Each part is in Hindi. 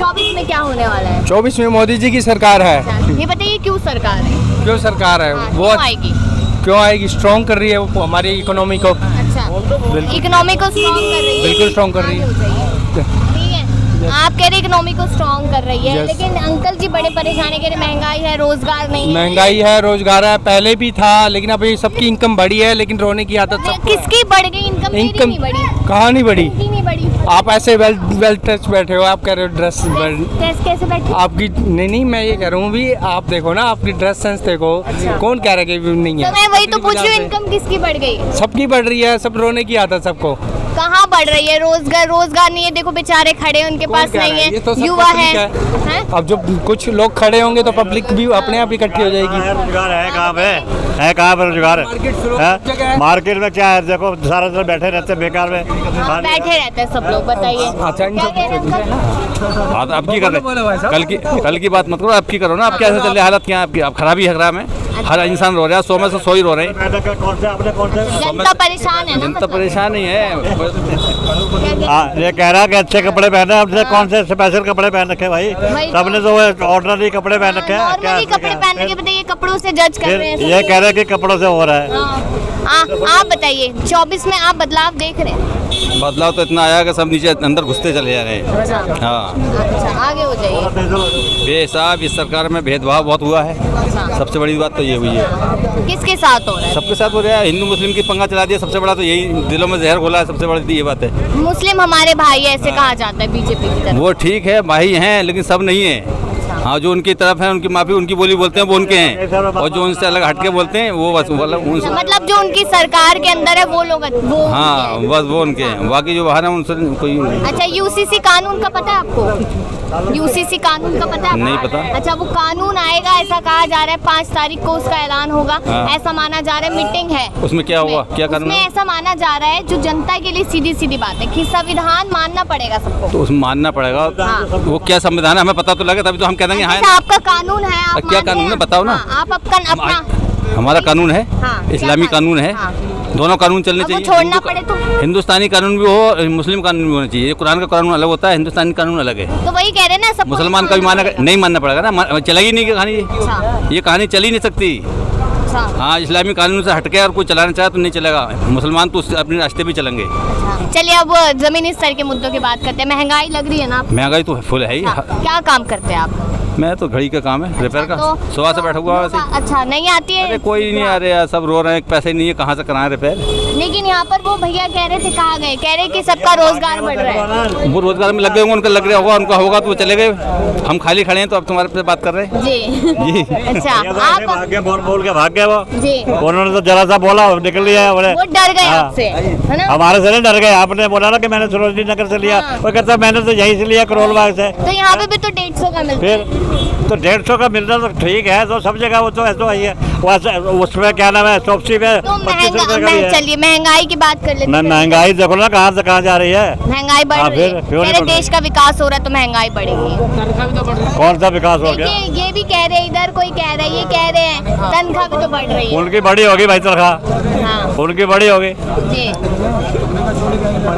24 में क्या होने वाला है? 24 में मोदी जी की सरकार है। अच्छा, ये बताइए क्यों सरकार है? क्यों सरकार है? हाँ, वो क्यों आएगी? क्यों आएगी? स्ट्रॉन्ग कर रही है वो हमारी इकोनॉमी को। अच्छा, इकोनॉमी को स्ट्रॉन्ग कर रही है। बिल्कुल strong कर रही है। आगे हो जाइए। ठीक है, आप कह रहे इकोनॉमी को स्ट्रॉन्ग कर रही है, Yes. लेकिन अंकल जी बड़े परेशान है, कह रहे महंगाई है, रोजगार नहीं है। महंगाई है, रोजगार है, पहले भी था, लेकिन अभी सबकी इनकम बढ़ी है, लेकिन रोने की आदत सबको है। किसकी बढ़ गई इनकम? मेरी इनकम नहीं बढ़ी। कहाँ नहीं बढ़ी? इनकी नहीं बढ़ी। आप ऐसे वेल टच बैठे हो, आप कह रहे हो ड्रेस कैसे बैठी? आपकी नहीं, मैं ये कह रहा हूँ भी आप देखो ना, आपकी ड्रेस सेंस देखो। कौन कह रहा है कि नहीं है? तो मैं वही तो पूछ रही हूँ, इनकम किसकी बढ़ गई? सबकी बढ़ रही है, सब रोने की आदत सबको। कहाँ बढ़ रही है? रोजगार नहीं है, देखो बेचारे खड़े हैं, उनके पास नहीं ये तो है, सब युवा है, पब्लिक हैं? अब जो कुछ लोग खड़े होंगे तो पब्लिक भी अपने आप इकट्ठी हो जाएगी। रोजगार है कहाँ पे? है कहाँ पे रोजगार? मार्केट में क्या है? देखो सारा दिन बैठे रहते हैं बेकार में। बैठे रहते हैं सब लोग। बताइए अच्छा, क्या कह रहे हैं अंकल? बात आपकी कर रहे कल की बात मत करो, आपकी करो ना। आप कैसे चल रही है हालत? क्या आपकी? आप खराब ही है, खराब है। हर इंसान रो रहा है, 100 में से 100 ही रो रहे हैं। कौन से आपने कौन से? जनता परेशान है ना, जनता मतलब। परेशान ही है। ये कह रहा है कि अच्छे कपड़े पहने, हमसे कौन से स्पेशल कपड़े पहन रखे भाई? वही तो। सबने तो ऑर्डनरी कपड़े पहन रखे हैं। नॉर्मली कपड़े पहन के बताइए, कपड़ों से जज कर रहे हैं ये कह रहे हैं कि कपड़ों से हो रहा है। आप बताइए 24 में आप बदलाव देख रहे हैं? बदलाव तो इतना आया कि सब नीचे अंदर घुसते चले जा रहे हैं। अच्छा, हाँ, अच्छा, आगे हो जाइए। बेहिसाब इस सरकार में भेदभाव बहुत हुआ है। सबसे बड़ी बात तो ये हुई है। किसके साथ हो रहा है? सबके साथ हो रहा है। हिंदू मुस्लिम की पंगा चला दिया। सबसे बड़ा तो यही, दिलों में जहर घोला है। सबसे बड़ी ये बात है। मुस्लिम हमारे भाई ऐसे कहा जाता है बीजेपी की तरफ। वो ठीक है, भाई हैं, लेकिन सब नहीं है। हाँ, जो उनकी तरफ है, उनकी माफी, उनकी बोली बोलते हैं वो उनके हैं, और जो उनसे अलग हटके बोलते हैं वो बस मतलब जो उनकी सरकार के अंदर है वो लोग वो हाँ, बस वो उनके हैं। बाकी जो बाहर है उनसे कोई अच्छा, यूसीसी कानून का पता है आपको? यूसीसी कानून का पता है? नहीं पता। अच्छा, वो कानून आएगा, ऐसा कहा जा रहा है 5 तारीख को उसका ऐलान होगा। हाँ। ऐसा माना जा रहा है, मीटिंग है। उसमें क्या हुआ? क्या कानून? उसमें ऐसा माना जा रहा है जो जनता के लिए सीधी सीधी बात है कि संविधान मानना पड़ेगा सबको। तो उसमें मानना पड़ेगा। हाँ। वो क्या संविधान है हमें पता तो लगे, तभी तो हम कह देंगे हाँ। अच्छा, आपका कानून है, आप क्या मानते कानून है? हैं? बताओ ना। हाँ, आप अपना हमारा कानून है, हाँ, इस्लामी क्या कानून है। हाँ। दोनों कानून चलने अब वो चाहिए। छोड़ना पड़े तो? हिंदुस्तानी कानून भी हो, मुस्लिम कानून भी होना चाहिए। कुरान का कानून अलग होता है, हिंदुस्तानी कानून अलग है। तो वही कह रहे हैं ना, सब मुसलमान का भी नहीं मानना पड़ेगा ना। चलेगी नहीं कहानी, अच्छा, ये कहानी चल ही नहीं सकती। अच्छा, हाँ, इस्लामी कानून से हटके और कोई चलाना चाहे तो नहीं चलेगा। मुसलमान तो अपने रास्ते भी चलेंगे। अच्छा। चलिए अब जमीनी स्तर के मुद्दों की बात करते हैं। महंगाई लग रही है ना? महंगाई तो फुल है ही। क्या काम करते हैं आप? मैं तो घड़ी का काम है, रिपेयर का। तो सुबह से बैठा हुआ वैसे। अच्छा, नहीं आती है? अरे कोई नहीं आ रहे यार, सब रो रहे हैं, पैसे नहीं है, कहाँ से कराएं रिपेयर। लेकिन यहाँ पर वो भैया कह रहे थे, कहाँ गए? कह रहे कि सबका रोजगार बढ़ रहा है। वो रोजगार में लगे होंगे, उनका लग रहा होगा, उनका होगा तो वो चले गए। हम खाली खड़े हैं तो अब तुम्हारे पे बात कर रहे हैं जी जी। अच्छा, आप भाग गए, बोल के भाग गए वो। जी, उन्होंने तो जरा सा बोला, निकल लिया। वो डर गए हाँ। आपसे, है ना? हमारे से नहीं डर गए। आपने बोला ना कि मैंने सरोजनी नगर से लिया, हाँ। वो कहता मैंने तो यहीं से लिया, करोल बाग से। तो यहाँ पे भी तो 150 का मिलता है। फिर तो 150 का मिलना तो ठीक है, तो सब जगह वो तो ऐसा ही है। वैसे उसमें क्या नाम है, सब्जी में तो 25 रुपए का भी है। चलिए महंगाई की बात कर लेते हैं। महंगाई देखो ना कहाँ से कहाँ जा रही है। महंगाई बढ़ हाँ, रही है। फिर क्यों नहीं मेरे बढ़ रही? देश का विकास हो रहा है तो महंगाई बढ़ेगी। कौन सा विकास हो गया? देखिए, ये भी कह रहे हैं, इधर कोई कह रहा है, ये कह रहे हैं तनख्वाह भी तो बढ़ रही है। उनकी बड़ी होगी भाई तनख्वाह, हाँ उनकी बड़ी होगी। जी,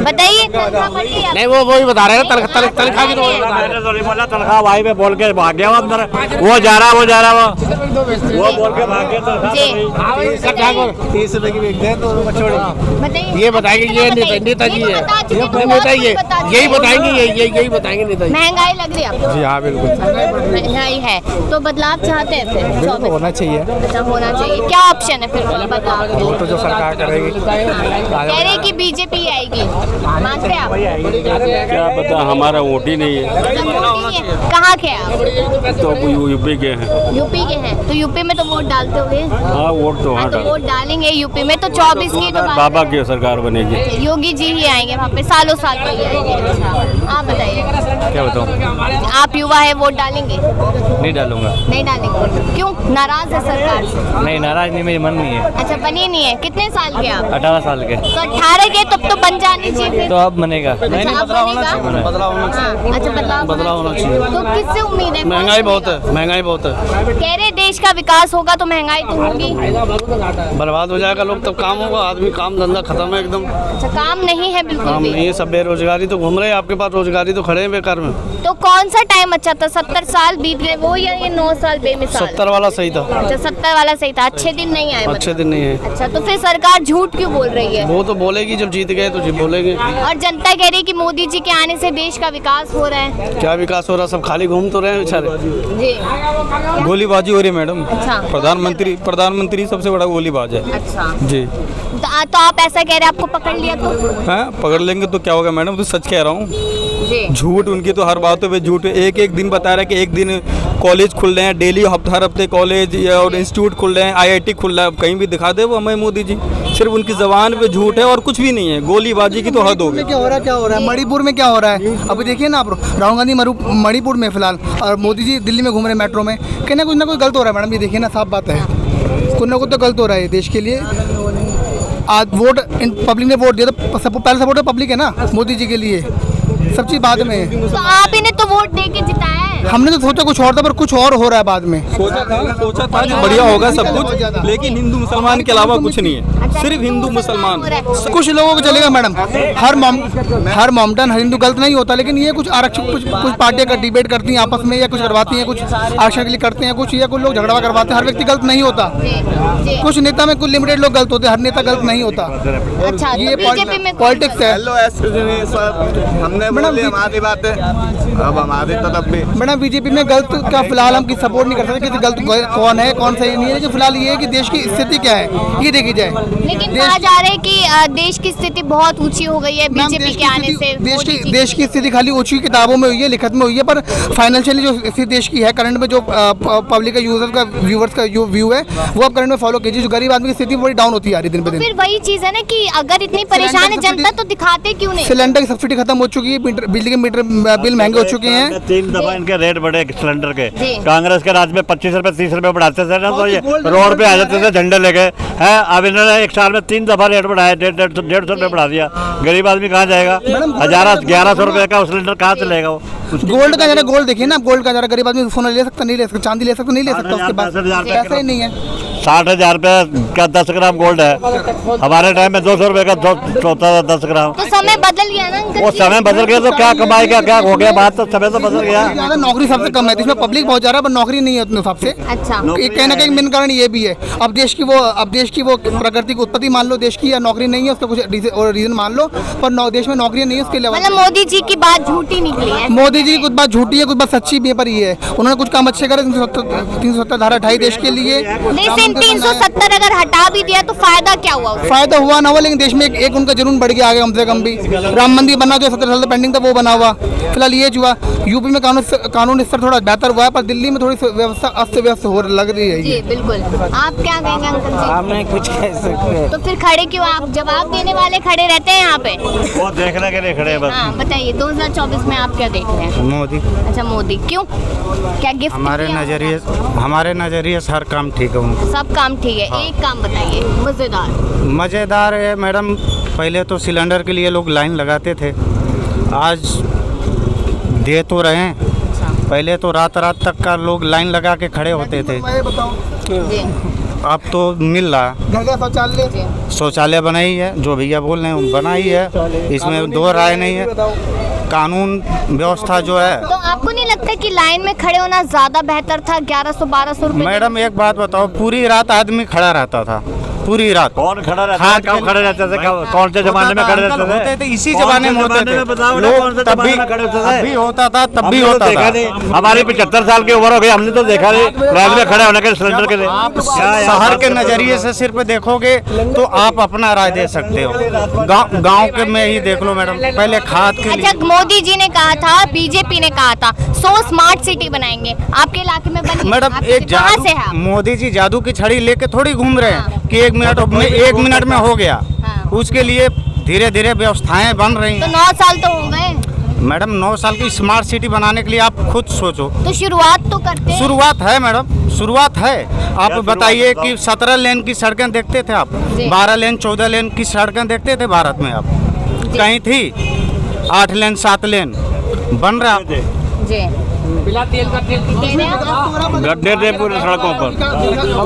बताइए तनख्वाह बढ़ रही है? नहीं, वो वही बता रहे हैं तनख्वाह की। तो मैंने तो नहीं बोला तनख्वाह, भाई में बोल के भाग गया वो अंदर। वो जा रहा वो बोल के भाग गया तनख्वाह जी, नहीं। 30 रुपए की बेचते हैं तो बताइए। ये बताएंगे, ये नेताजी है, यही बताएंगे, यही बताएंगे नेताजी। महंगाई लग रही है आपको? जी हाँ, बिल्कुल महंगाई है तो बदलाव चाहते हैं फिर? बिल्कुल होना चाहिए। अच्छा, होना चाहिए। क्या ऑप्शन है फिर बदलाव के लिए? तो जो सरकार करेगी। कह रहे कि बीजेपी आएगी, मानते हैं आप? क्या पता, हमारा वोट ही नहीं है। अच्छा, वोट नहीं है। कहाँ के आप? तो यूपी के हैं। यूपी के हैं तो यूपी में तो वोट डालते होंगे? हाँ, वोट तो हाँ, तो वोट डालेंगे यूपी में। तो 24 की जो बात बाबा की सरकार बनेगी। योगी जी ही आएंगे वहाँ पे, सालों साल तो ही आएंगे। अच्छा, आप बताइए, क्या बताऊँ, आप युवा है, वोट डालेंगे? नहीं डालूंगा। नहीं डालेंगे? क्यों, नाराज है सरकार से? नहीं, नाराज नहीं, मेरी मन नहीं है। अच्छा, बनी नहीं है। कितने साल के आप? 18 साल के। तो 18 के, तब तो बन जानी चाहिए फिर। तो अब बनेगा। अच्छा, अब बनेगा? बदलाव होना चाहिए। हाँ, अच्छा, बदलाव होना चाहिए। तो किससे उम्मीद है? महंगाई बहुत है, महंगाई बहुत है। कह रहे देश का विकास होगा तो महंगाई महंगाई तो होगी। बर्बाद हो जाएगा लोग, तब काम होगा। आदमी काम धंधा खत्म है एकदम, अच्छा, काम नहीं है बिल्कुल काम भी। नहीं है, सब बेरोजगारी तो घूम रहे हैं। आपके पास रोजगारी तो खड़े हैं बेकार में। तो कौन सा टाइम अच्छा था? 70 साल बीत गए वो, या ये 9 साल बेमिसाल? 70 वाला सही था। अच्छा, 70 वाला सही था। अच्छे दिन नहीं आए मतलब। अच्छे दिन नहीं है। अच्छा, तो फिर सरकार झूठ क्यों बोल रही है? वो तो बोलेगी जब जीत गए तो जी बोलेंगे। और जनता कह रही है कि मोदी जी के आने से देश का विकास हो रहा है। क्या विकास हो रहा, सब खाली घूम तो रहे हैं बेचारे। जी, गोलीबाजी हो रही है मैडम। अच्छा। प्रधानमंत्री सबसे बड़ा गोलीबाज है अच्छा। जी। तो आप ऐसा कह रहे हैं आपको पकड़ लिया तो? हाँ, पकड़ लेंगे तो क्या होगा मैडम, तो सच कह रहा हूँ। जी, झूठ उनकी तो हर बातों पे झूठ है। एक दिन बता रहा है कि एक दिन कॉलेज खुल रहे हैं, डेली हर हफ्ते कॉलेज या और इंस्टीट्यूट खुल रहे हैं, IIT खुल रहा है। अब कहीं भी दिखा दे वो हमें मोदी जी, सिर्फ उनकी जबान पे झूठ है और कुछ भी नहीं है। गोलीबाजी की तो हद हो गई। क्या हो रहा है मणिपुर में क्या हो रहा है? अभी देखिए ना आप, राहुल गांधी मणिपुर में फिलहाल, और मोदी जी दिल्ली में घूम रहे हैं मेट्रो में। कहीं ना कुछ गलत हो रहा है मैडम, ये देखिए ना, साफ बात है। कुछ ना कुछ तो गलत हो रहा है देश के लिए। आज वोट पब्लिक ने वोट दिया तो पहले सपोर्ट पब्लिक है ना मोदी जी के लिए, सब चीज़ बाद में है। तो आप इन्हें तो वोट दे के जिताया है। हमने तो सोचा कुछ और था, पर कुछ और हो रहा है बाद में। सोचा था कि बढ़िया होगा सब कुछ, लेकिन हिंदू मुसलमान के अलावा कुछ नहीं है। अच्छा, सिर्फ हिंदू मुसलमान। कुछ लोगों को चलेगा मैडम, हर मोमडन हर हिंदू गलत नहीं होता, लेकिन ये कुछ आरक्षक कुछ पार्टियां का डिबेट करती हैं आपस में, या कुछ करवाती हैं, कुछ आरक्षण के लिए करते हैं कुछ, या कुछ लोग झगड़ा करवाते हैं। हर व्यक्ति गलत नहीं होता, जी। कुछ नेता में कुछ लिमिटेड लोग गलत होते हैं, हर नेता गलत नहीं होता। अच्छा, ये तो बीजेपी में पॉलिटिक्स है हमने बोली हमारी बात है, अब हमारी तरफ भी मैडम। बीजेपी में गलत का फिलहाल हम किसी सपोर्ट नहीं कर सकते, किसी गलत कौन है कौन सही नहीं है, लेकिन फिलहाल ये है कि देश की स्थिति क्या है ये देखी जाए। लेकिन कहा जा रहा है कि देश की स्थिति बहुत ऊंची हो गई है बीजेपी के आने से। देश की स्थिति खाली ऊंची किताबों में हुई है, लिखत में हुई है, पर फाइनेंशियली जो स्थिति देश की है करंट में, जो पब्लिक का यूजर का व्यूवर्स का जो व्यू है वो आप करंट में फॉलो कीजिए। जो गरीब आदमी की स्थिति बड़ी डाउन होती है दिन पे दिन। फिर वही चीज है ना कि अगर इतनी परेशान है जनता तो दिखाते क्यों नहीं? सिलेंडर की सब्सिडी खत्म हो चुकी है, बिजली के मीटर बिल महंगे हो चुके हैं। 3 दफा इनके रेट बढ़े सिलेंडर के। जी। कांग्रेस के राज में 25 रुपए 30 रुपए बढ़ाते थे ना, तो ये रोड पे आ जाते थे झंडे लेके हैं। अब इन्होंने एक साल में 3 दफा रेट बढ़ाया, 150 रुपए बढ़ा दिया। गरीब आदमी कहाँ जाएगा? 1100 रुपए का सिलेंडर कहाँ से लेगा वो? गोल्ड का जरा गोल्ड देखिए ना, गोल्ड का जरा गरीब आदमी सोना ले सकता नहीं ले सकता, चांदी ले सकता नहीं ले सकता, उसके पास पैसा ही नहीं है। 60,000 रुपए का 10 ग्राम गोल्ड है। हमारे टाइम में 200 रुपए का होता था 10 ग्राम। तो समय बदल गया ना अंकल वो जी। समय बदल गया तो क्या कमाएगा, क्या हो गया? बात तो समय तो बदल गया। ज्यादा नौकरी सबसे कम है, इसमें पब्लिक बहुत ज्यादा, पर नौकरी नहीं है उतने हिसाब से। अच्छा, कहीं ना कहीं मेन कारण ये भी है। अब देश की वो प्रकृति की उत्पत्ति मान लो देश की, या नौकरी नहीं है उसका कुछ रीजन मान लो, पर देश में नौकरी नहीं है उसके लिए। मतलब मोदी जी की बात झूठी निकली है। मोदी जी की कुछ बात झूठी है, कुछ बात सच्ची भी है, पर ये है उन्होंने कुछ काम अच्छे करे। 370 धारा हटाई देश के लिए। लेकिन 370 अगर हटा भी दिया तो फायदा क्या हुआ उससे? फायदा हुआ ना हुआ, लेकिन देश में एक उनका जुनून बढ़ गया आगे कम से कम भी। राम मंदिर बना जो 17 साल से पेंडिंग था वो बना हुआ। फिलहाल ये हुआ, यूपी में कानून स्तर थोड़ा बेहतर हुआ है, पर दिल्ली में थोड़ी व्यवस्था अस्त व्यस्त हो लग रही है। जी बिल्कुल। आप क्या कहेंगे अंकल जी? आप नहीं कुछ कह सकते। तो फिर खड़े क्यों? आप जवाब देने वाले खड़े रहते हैं यहाँ पे। वो देखने के लिए खड़े हैं बस। हाँ बताइए, 2024 में आप क्या देख रहे हैं? मोदी। अच्छा, मोदी क्यों? क्या गिफ्ट? हमारे नज़रिए से हर काम ठीक है उनका। सब काम ठीक है। एक काम बताइए मजेदार। मज़ेदार है मैडम, पहले तो सिलेंडर के लिए लोग लाइन लगाते थे, आज दे तो रहे हैं। पहले तो रात तक का लोग लाइन लगा के खड़े होते थे, जी अब तो मिल रहा। घर का शौचालय शौचालय बनाई है, जो भैया बोल रहे हैं बनाई है, इसमें दो राय नहीं है। कानून व्यवस्था जो है, तो आपको नहीं लगता कि लाइन में खड़े होना ज्यादा बेहतर था? 1100-1200 रुपए। मैडम एक बात बताओ, पूरी रात आदमी खड़ा रहता था, पूरी रात। कौन खड़ा रहता है? कब खड़े रहते थे? कौन से जमाने में खड़े रहते थे? इसी जमाने में होते थे लोग, तब भी होता था, तब भी होता था। हमारी 75 साल की उम्र हो गई, हमने तो देखा नहीं लाइन में खड़े होने के सिलेंडर के लिए। आप शहर के नजरिए से सिर्फ देखोगे तो आप अपना राय दे सकते हो। गांव के में ही देख लो मैडम, पहले खाद के लिए। अच्छा, मोदी जी ने कहा था, बीजेपी ने कहा था 100 स्मार्ट सिटी बनाएंगे, आपके इलाके में बनी? मैडम एक कहाँ से है जादू, आप? मोदी जी जादू की छड़ी लेके थोड़ी घूम रहे हैं कि 1 मिनट में हो गया। हाँ। उसके लिए धीरे धीरे व्यवस्थाएं बन रही तो हैं। 9 साल तो हो गए मैडम, 9 साल की स्मार्ट सिटी बनाने के लिए आप खुद सोचो। तो शुरुआत तो करते हैं। शुरुआत है मैडम, शुरुआत है। आप बताइए कि 17 लेन की सड़कें देखते थे आप, जी। 12 लेन 14 लेन की सड़कें देखते थे भारत में? आप कहीं थी 8 लेन 7 लेन बन रहा। जी कह रहे हैं आप? गड्ढे थे पूरे सड़कों पर।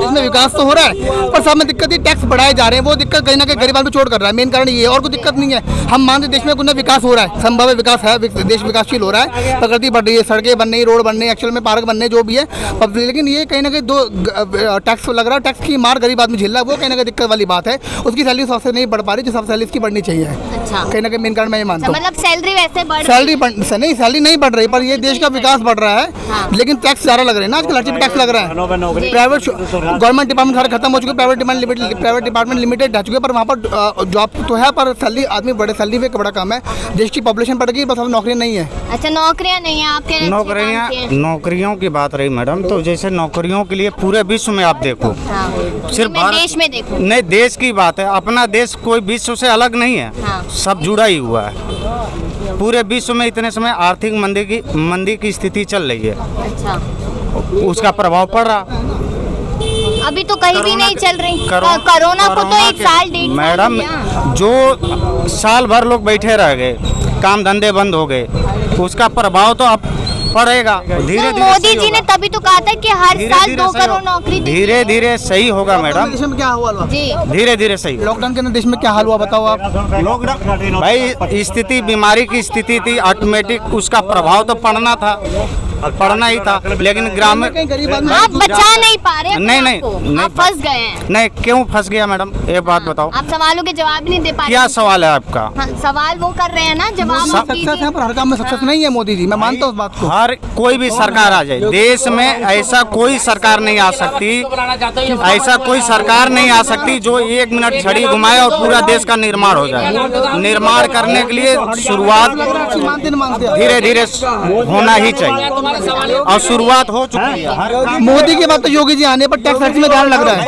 इसमें विकास तो हो रहा है, पर सब में दिक्कत ही टैक्स बढ़ाए जा रहे हैं। वो दिक्कत कहीं ना कहीं गरीब आदमी चोट कर रहा है। मेन कारण ये है, और कोई दिक्कत नहीं है। हम मानते देश में कुछ ना विकास हो रहा है, संभव है विकास है, देश विकासशील हो रहा है, प्रगति बढ़ रही है, सड़कें बन रही, रोड बन रही, एक्चुअल में पार्क बनने जो भी है। लेकिन ये कहीं ना कहीं दो टैक्स लग रहा है, टैक्स की मार गरीब आदमी झेल रहा है, वो कहीं ना कहीं दिक्कत वाली बात है। उसकी सैलरी सबसे नहीं बढ़ पा रही, जो सब सैलरी इसकी बढ़नी चाहिए। अच्छा, कहीं ना कहीं मेन कारण मैं ये मानता हूँ। मतलब सैलरी वैसे बढ़ सैलरी नहीं बढ़ रही, पर ये देश का विकास बढ़ रहा है। लेकिन टैक्स ज़्यादा लग रहे हैं ना, आजकल हर चीज़ पे टैक्स लग रहा है। प्राइवेट गवर्नमेंट डिपार्टमेंट सारे खत्म हो चुके, प्राइवेट डिपार्टमेंट लिमिटेड रह चुके, पर वहाँ पर जॉब तो है, पर सैलरी आदमी बड़े सैलरी पे बड़ा कम है। देश की पॉपुलेशन बढ़ गई, बस अब नौकरियाँ नहीं है। अच्छा, नौकरियां नहीं है आपके? नौकरियों की बात रही मैडम, तो जैसे नौकरियों के लिए पूरे विश्व में आप देखो, सिर्फ देश में देखो नहीं, देश की बात है, अपना देश कोई विश्व से अलग नहीं है। सब जुड़ा ही हुआ है। पूरे विश्व में इतने समय आर्थिक मंदी की स्थिति चल रही है। अच्छा, उसका प्रभाव पड़ रहा। अभी तो कहीं भी नहीं चल रही। कोरोना को तो 1 साल 1.5 साल मैडम, जो साल भर लोग बैठे रह गए, काम धंधे बंद हो गए, उसका प्रभाव तो अब पड़ेगा। धीरे धीरे मोदी जी ने तभी तो कहा था कि हर साल 2 करोड़ नौकरी देंगे। धीरे धीरे सही होगा मैडम, देश में क्या हुआ जी, धीरे धीरे सही। लॉकडाउन के अंदर देश में क्या हाल हुआ बताओ आप। लॉकडाउन भाई स्थिति, बीमारी की स्थिति थी, ऑटोमेटिक उसका प्रभाव तो पड़ना था, पड़ना ही था। लेकिन ग्रामीण आप बचा नहीं पा रहे हैं नहीं, अपने नहीं, आप को। नहीं, आप फंस गए हैं। नहीं, क्यों फंस गया मैडम, एक बात बताओ। आप सवालों के जवाब नहीं दे पा रहे। क्या सवाल है आपका? हाँ, सवाल वो कर रहे हैं ना, जवाब आप सक्सेस दीजिए। है, पर हर काम में सक्सेस नहीं है मोदी जी, मैं मानता हूँ उस बात को। हर कोई भी सरकार आ जाए, देश में ऐसा कोई सरकार नहीं आ सकती, ऐसा कोई सरकार नहीं आ सकती जो 1 मिनट छड़ी घुमाए और पूरा देश का निर्माण हो जाए। निर्माण करने के लिए शुरुआत धीरे धीरे होना ही चाहिए, और शुरुआत हो चुकी है। मोदी के बाद तो योगी जी आने पर टैक्स में ध्यान लग रहा है।